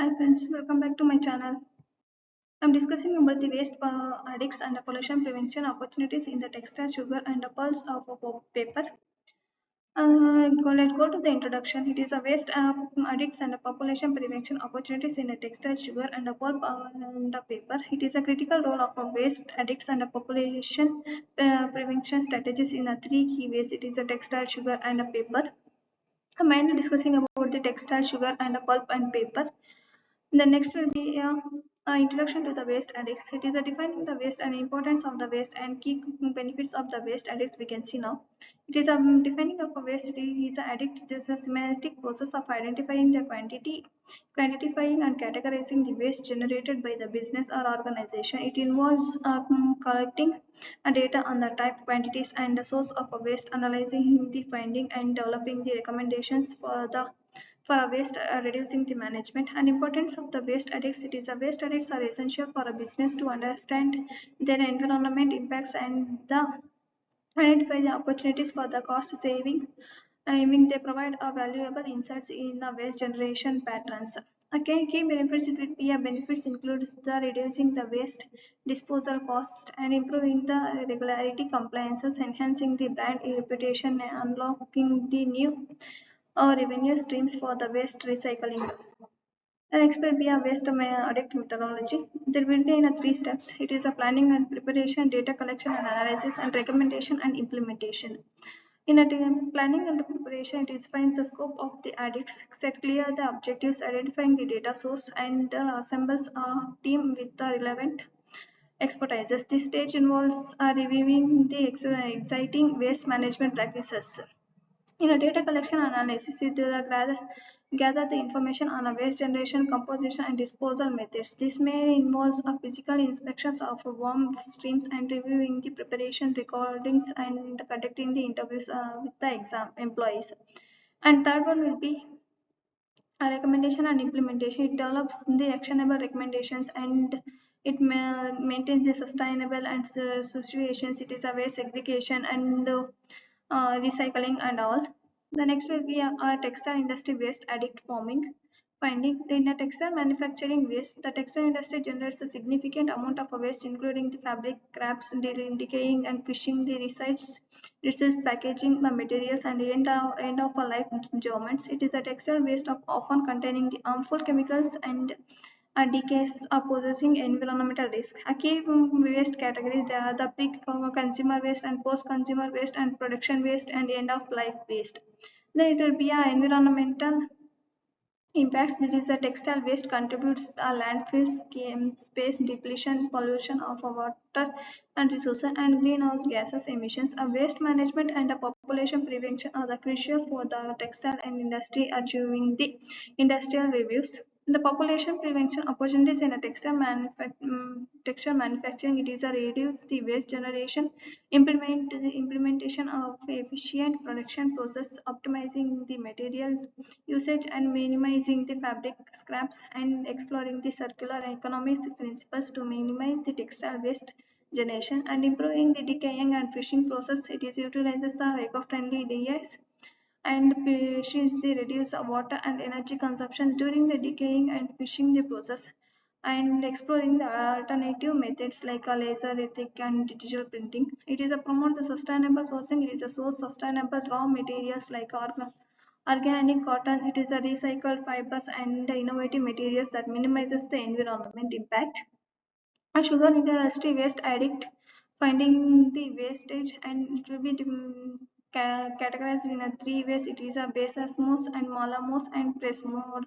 Hi friends, welcome back to my channel. I'm discussing about the waste addicts and the pollution prevention opportunities in the textile, sugar and the pulse of paper. Let's go to the introduction. It is a waste addicts and the population prevention opportunities in the textile, sugar and the pulp and the paper. It is a critical role of a waste addicts and the population prevention strategies in a three key ways. It is a textile, sugar and a paper. I'm mainly discussing about the textile, sugar and the pulp and paper. The next will be introduction to the waste addicts. It is a defining the waste and importance of the waste and key benefits of the waste addicts we can see now. It is a defining of a waste. It is a addict. It is a semantic process of identifying the quantity, quantifying and categorizing the waste generated by the business or organization. It involves collecting data on the type, quantities, and the source of a waste, analyzing the finding, and developing the recommendations for a waste reducing the management and importance of the waste addicts. It is a waste addicts are essential for a business to understand their environment impacts and the identify the opportunities for the cost saving. I mean, they provide a valuable insights in the waste generation patterns. Okay, key benefits it will be a benefits includes the reducing the waste disposal cost and improving the regularity compliances, enhancing the brand reputation and unlocking the new revenue streams for the waste recycling. The next will be a waste audit methodology. There will be in a three steps. It is a planning and preparation, data collection and analysis, and recommendation and implementation. In a planning and preparation, it defines the scope of the audits, set clear the objectives, identifying the data source, and assembles a team with the relevant expertise. This stage involves reviewing the exciting waste management practices. In a data collection analysis, it will gather the information on a waste generation, composition, and disposal methods. This may involve a physical inspections of warm streams and reviewing the preparation recordings and conducting the interviews with the exam employees. And third one will be a recommendation and implementation. It develops the actionable recommendations and it maintains the sustainable and situations. It is a waste segregation and recycling and all. The next will be a textile industry waste addict forming. Finding in the textile manufacturing waste, the textile industry generates a significant amount of waste, including the fabric, scraps, decaying and fishing, the resides, research, packaging, the materials, and the end of a life garments. It is a textile waste of often containing the harmful chemicals and decays are possessing environmental risk. A key waste categories they are the pre-consumer waste and post-consumer waste and production waste and end-of-life waste. Then it will be a environmental impacts. That is the textile waste contributes the landfills, space depletion, pollution of water and resources, and greenhouse gases emissions. A waste management and a population prevention are the crucial for the textile and industry achieving the industrial reviews. The population prevention opportunities in a textile manufacturing. It is a reduce the waste generation, implement the implementation of efficient production process, optimizing the material usage and minimizing the fabric scraps and exploring the circular economy principles to minimize the textile waste generation and improving the decaying and fishing process. It is utilizes the eco-friendly DIs and fishes the reduce water and energy consumption during the decaying and fishing the process and exploring the alternative methods like a laser ethic and digital printing. It is a promote the sustainable sourcing. It is a source sustainable raw materials like organic cotton. It is a recycled fibers and innovative materials that minimizes the environment impact. A sugar industry waste addict finding the wastage and it will be categorized in a three ways. It is a basosmos and molamose and press mode.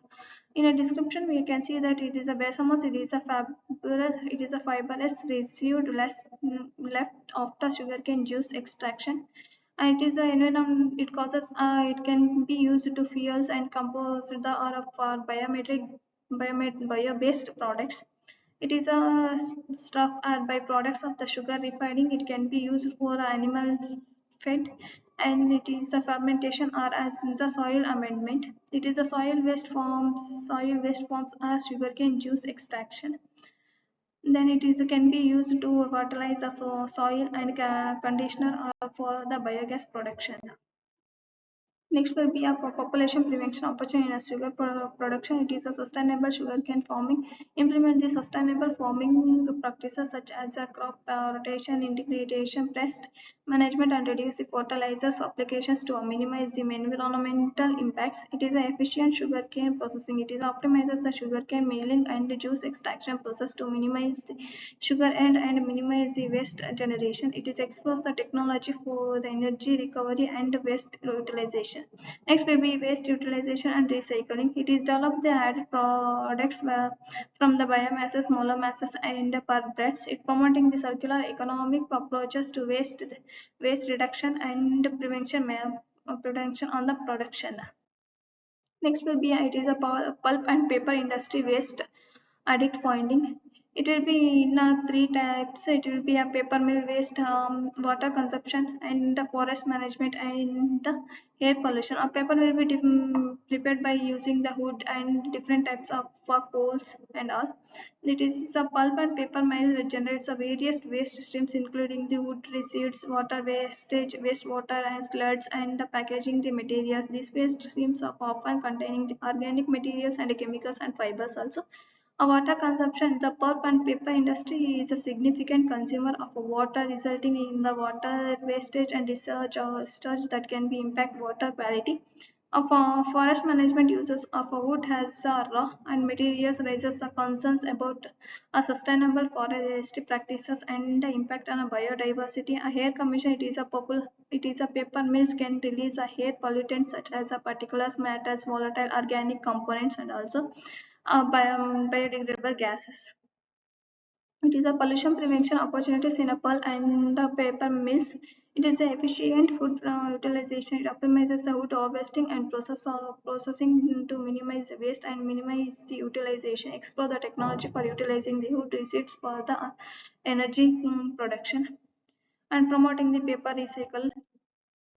In a description, we can see that it is a basosmos. It is a fibrous. It is a fibrous residue left after sugarcane juice extraction. And it is a environment. It causes. It can be used to fuels and compose the or for bio-based products. It is a stuff or byproducts of the sugar refining. It can be used for animal feed and it is a fermentation or as in the soil amendment. It is a soil waste forms as sugarcane juice extraction. Then it is can be used to fertilize the soil and conditioner or for the biogas production. Next will be a population prevention opportunity in a sugar production. It is a sustainable sugarcane farming. Implement the sustainable farming practices such as a crop rotation, integration, pest management, and reduce the fertilizers applications to minimize the environmental impacts. It is an efficient sugarcane processing. It is optimizes the sugarcane milling and juice extraction process to minimize the sugar and minimize the waste generation. It is explores the technology for the energy recovery and waste utilization. Next will be waste utilization and recycling. It is developed the added products from the biomasses, monomasses, and per breads. It promoting the circular economic approaches to waste reduction and prevention on the production. Next will be it is a pulp and paper industry waste addict finding. It will be in three types. It will be a paper mill waste, water consumption, and the forest management and the air pollution. A paper will be prepared by using the wood and different types of coals and all. It is a pulp and paper mill that generates a various waste streams, including the wood residues, water wastage, wastewater, and sludge, and the packaging the materials. These waste streams are often containing the organic materials and chemicals and fibers also. Water consumption. The pulp and paper industry is a significant consumer of water, resulting in the water wastage and discharge that can be impact water quality. Forest management uses of wood as raw and materials raises the concerns about sustainable forestry practices and the impact on biodiversity. A hair commission it is a paper mills can release a hair pollutants such as a particulate matters, volatile organic components, and also biodegradable gases. It is a pollution prevention opportunities in Apple and the paper mills. It is a efficient food utilization. It optimizes the wood harvesting and processing to minimize the waste and minimize the utilization. Explore the technology for utilizing the wood receipts for the energy production and promoting the paper recycle.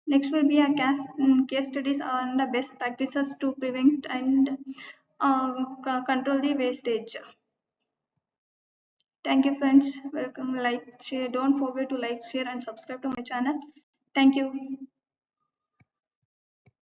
Next will be a case studies on the best practices to prevent and control the wastage. Thank you, friends. Welcome, like, share. Don't forget to like, share, and subscribe to my channel. Thank you.